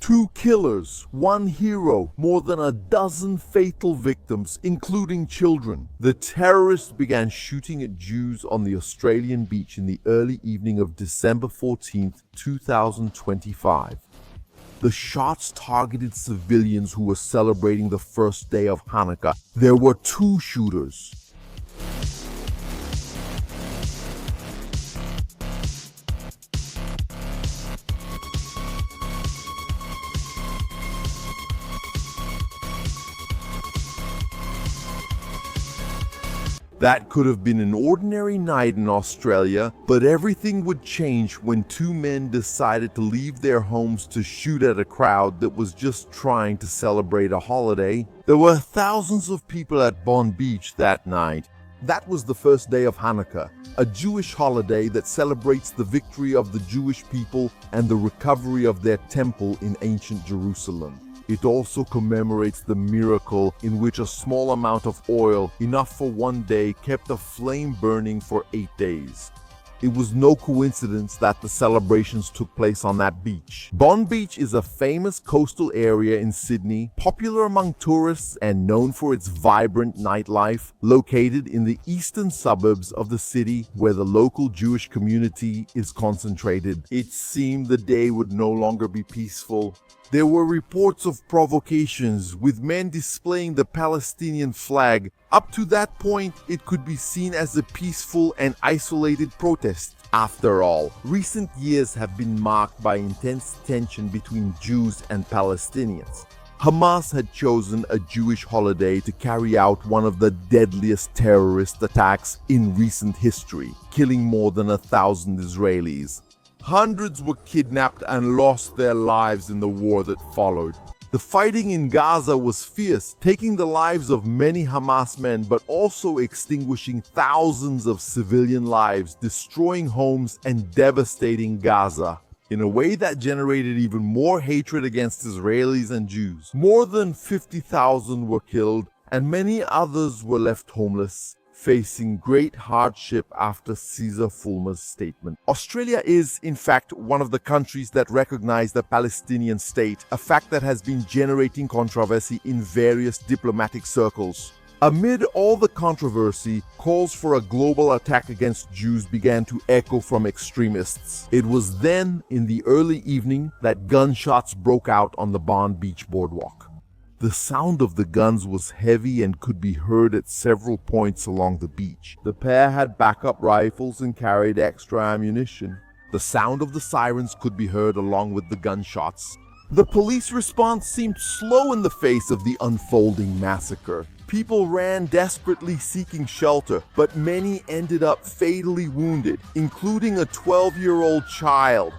2 killers, 1 hero, more than a dozen fatal victims, including children. The terrorists began shooting at Jews on the Australian beach in the early evening of December 14, 2025. The shots targeted civilians who were celebrating the first day of Hanukkah. There were 2 shooters. That could have been an ordinary night in Australia, but everything would change when 2 men decided to leave their homes to shoot at a crowd that was just trying to celebrate a holiday. There were thousands of people at Bondi Beach that night. That was the first day of Hanukkah, a Jewish holiday that celebrates the victory of the Jewish people and the recovery of their temple in ancient Jerusalem. It also commemorates the miracle in which a small amount of oil, enough for one day, kept a flame burning for 8 days. It was no coincidence that the celebrations took place on that beach. Bondi Beach is a famous coastal area in Sydney, popular among tourists and known for its vibrant nightlife, located in the eastern suburbs of the city where the local Jewish community is concentrated. It seemed the day would no longer be peaceful. There were reports of provocations, with men displaying the Palestinian flag. Up to that point, it could be seen as a peaceful and isolated protest. After all, recent years have been marked by intense tension between Jews and Palestinians. Hamas had chosen a Jewish holiday to carry out one of the deadliest terrorist attacks in recent history, killing more than 1,000 Israelis. Hundreds were kidnapped and lost their lives in the war that followed. The fighting in Gaza was fierce, taking the lives of many Hamas men, but also extinguishing thousands of civilian lives, destroying homes and devastating Gaza in a way that generated even more hatred against Israelis and Jews. More than 50,000 were killed, and many others were left homeless, facing great hardship after Caesar Fulmer's statement. Australia is, in fact, one of the countries that recognize the Palestinian state, a fact that has been generating controversy in various diplomatic circles. Amid all the controversy, calls for a global attack against Jews began to echo from extremists. It was then, in the early evening, that gunshots broke out on the Bondi Beach boardwalk. The sound of the guns was heavy and could be heard at several points along the beach. The pair had backup rifles and carried extra ammunition. The sound of the sirens could be heard along with the gunshots. The police response seemed slow in the face of the unfolding massacre. People ran desperately seeking shelter, but many ended up fatally wounded, including a 12-year-old child.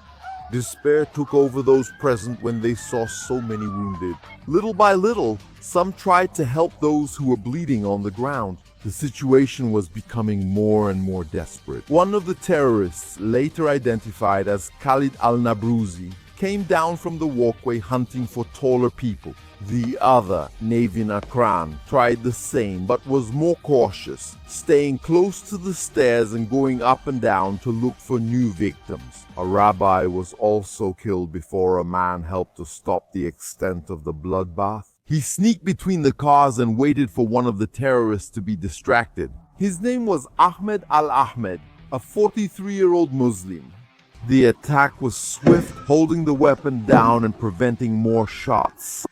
Despair took over those present when they saw so many wounded. Little by little, some tried to help those who were bleeding on the ground. The situation was becoming more and more desperate. One of the terrorists, later identified as Khalid al-Nabrouzi, came down from the walkway hunting for taller people. The other, Navin Akran, tried the same but was more cautious, staying close to the stairs and going up and down to look for new victims. A rabbi was also killed before a man helped to stop the extent of the bloodbath. He sneaked between the cars and waited for one of the terrorists to be distracted. His name was Ahmed al-Ahmed, a 43-year-old Muslim. The attack was swift, holding the weapon down and preventing more shots.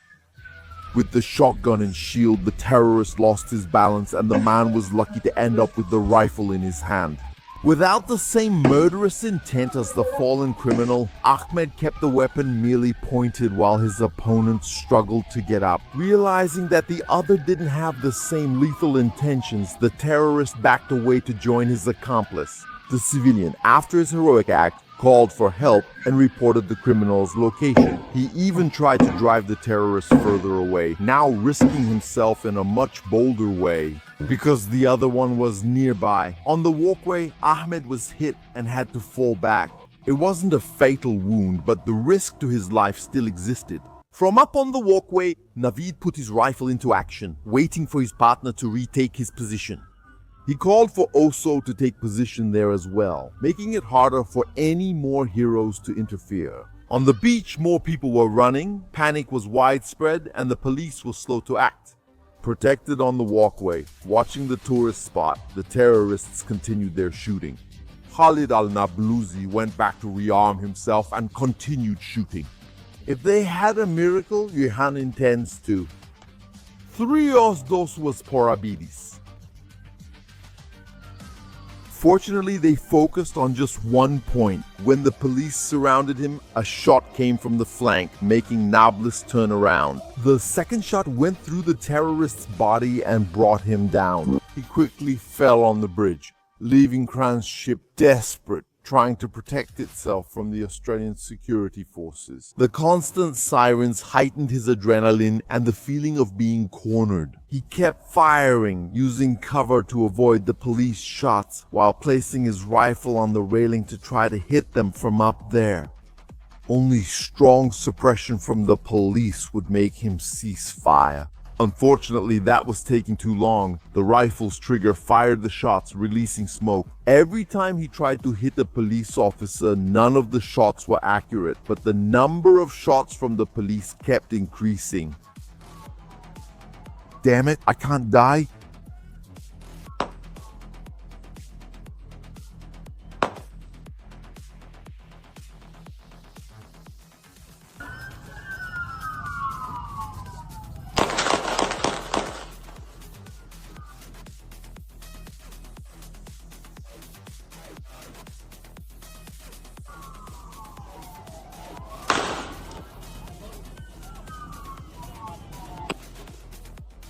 With the shotgun and shield, the terrorist lost his balance and the man was lucky to end up with the rifle in his hand. Without the same murderous intent as the fallen criminal, Ahmed kept the weapon merely pointed while his opponent struggled to get up. Realizing that the other didn't have the same lethal intentions, the terrorist backed away to join his accomplice. The civilian, after his heroic act, called for help and reported the criminal's location. He even tried to drive the terrorist further away, now risking himself in a much bolder way because the other one was nearby. On the walkway, Ahmed was hit and had to fall back. It wasn't a fatal wound, but the risk to his life still existed. From up on the walkway, Naveed put his rifle into action, waiting for his partner to retake his position. He called for Oso to take position there as well, making it harder for any more heroes to interfere. On the beach, more people were running, panic was widespread, and the police were slow to act. Protected on the walkway, watching the tourist spot, the terrorists continued their shooting. Khalid al-Nablusi went back to rearm himself and continued shooting. If they had a miracle, Johan intends to. Trios dos was porabidis. Fortunately, they focused on just one point. When the police surrounded him, a shot came from the flank, making Nablus turn around. The second shot went through the terrorist's body and brought him down. He quickly fell on the bridge, leaving Kran's ship desperate, trying to protect itself from the Australian security forces. The constant sirens heightened his adrenaline and the feeling of being cornered. He kept firing, using cover to avoid the police shots, while placing his rifle on the railing to try to hit them from up there. Only strong suppression from the police would make him cease fire. Unfortunately, that was taking too long. The rifle's trigger fired the shots, releasing smoke. Every time he tried to hit a police officer, none of the shots were accurate, but the number of shots from the police kept increasing. Damn it, I can't die.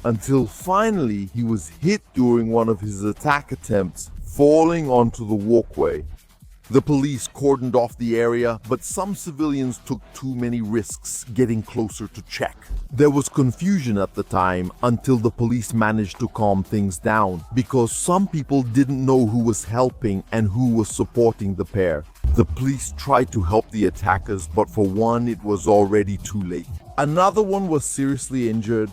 Until finally he was hit during one of his attack attempts, falling onto the walkway. The police cordoned off the area, but some civilians took too many risks getting closer to check. There was confusion at the time until the police managed to calm things down, because some people didn't know who was helping and who was supporting the pair. The police tried to help the attackers, but for one, it was already too late. Another one was seriously injured.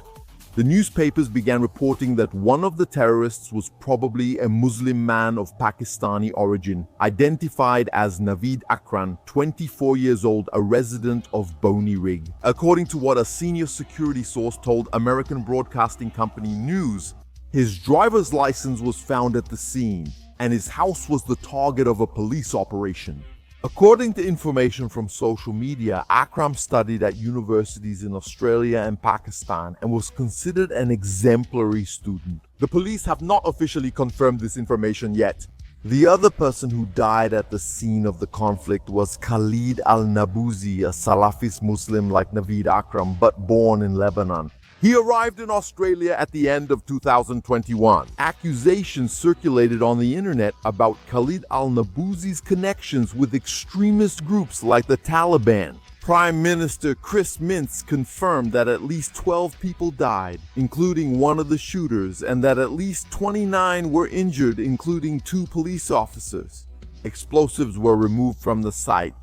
The newspapers began reporting that one of the terrorists was probably a Muslim man of Pakistani origin, identified as Naveed Akran, 24 years old, a resident of Bondi. According to what a senior security source told American broadcasting company News, his driver's license was found at the scene, and his house was the target of a police operation. According to information from social media, Akram studied at universities in Australia and Pakistan and was considered an exemplary student. The police have not officially confirmed this information yet. The other person who died at the scene of the conflict was Khalid al-Nablusi, a Salafist Muslim like Naveed Akram, but born in Lebanon. He arrived in Australia at the end of 2021. Accusations circulated on the internet about Khalid al-Nablusi's connections with extremist groups like the Taliban. Prime Minister Chris Mintz confirmed that at least 12 people died, including one of the shooters, and that at least 29 were injured, including 2 police officers. Explosives were removed from the site.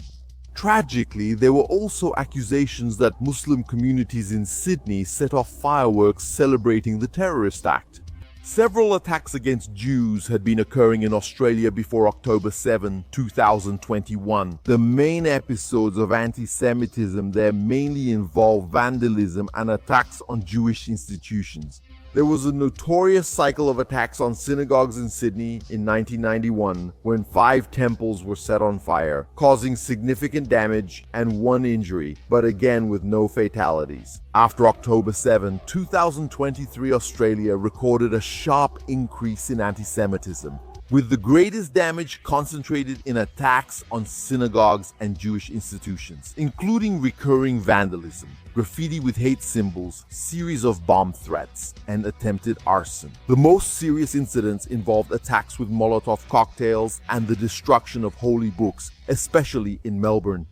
Tragically, there were also accusations that Muslim communities in Sydney set off fireworks celebrating the terrorist act. Several attacks against Jews had been occurring in Australia before October 7, 2021. The main episodes of anti-Semitism there mainly involve vandalism and attacks on Jewish institutions. There was a notorious cycle of attacks on synagogues in Sydney in 1991 when 5 temples were set on fire, causing significant damage and 1 injury, but again with no fatalities. After October 7, 2023, Australia recorded a sharp increase in anti-Semitism, with the greatest damage concentrated in attacks on synagogues and Jewish institutions, including recurring vandalism, graffiti with hate symbols, series of bomb threats, and attempted arson. The most serious incidents involved attacks with Molotov cocktails and the destruction of holy books, especially in Melbourne.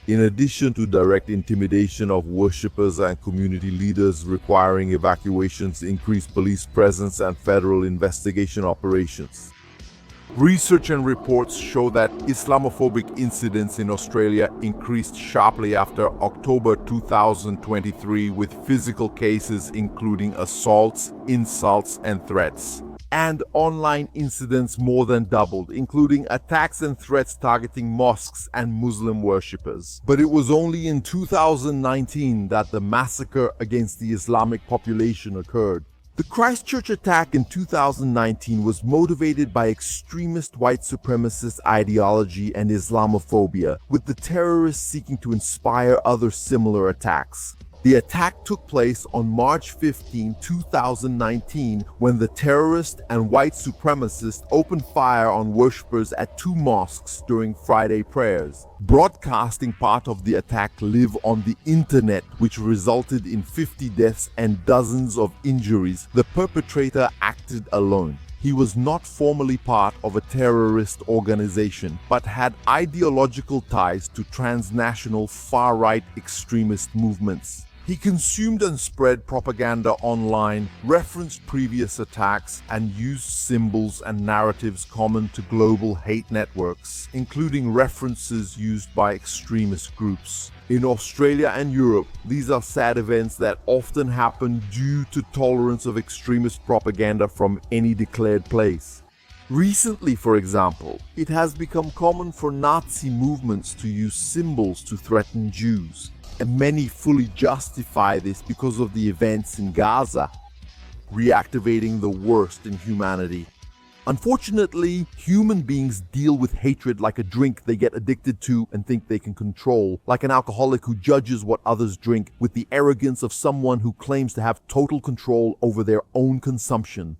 In addition to direct intimidation of worshippers and community leaders requiring evacuations, increased police presence, and federal investigation operations. Research and reports show that Islamophobic incidents in Australia increased sharply after October 2023, with physical cases including assaults, insults, and threats. and online incidents more than doubled, including attacks and threats targeting mosques and Muslim worshippers. But it was only in 2019 that the massacre against the Islamic population occurred. The Christchurch attack in 2019 was motivated by extremist white supremacist ideology and Islamophobia, with the terrorists seeking to inspire other similar attacks. The attack took place on March 15, 2019, when the terrorist and white supremacists opened fire on worshippers at two mosques during Friday prayers. Broadcasting part of the attack live on the internet, which resulted in 50 deaths and dozens of injuries. The perpetrator acted alone. He was not formally part of a terrorist organization, but had ideological ties to transnational far-right extremist movements. He consumed and spread propaganda online, referenced previous attacks, and used symbols and narratives common to global hate networks, including references used by extremist groups. In Australia and Europe, these are sad events that often happen due to tolerance of extremist propaganda from any declared place. Recently, for example, it has become common for Nazi movements to use symbols to threaten Jews, and many fully justify this because of the events in Gaza, reactivating the worst in humanity. Unfortunately, human beings deal with hatred like a drink they get addicted to and think they can control, like an alcoholic who judges what others drink with the arrogance of someone who claims to have total control over their own consumption.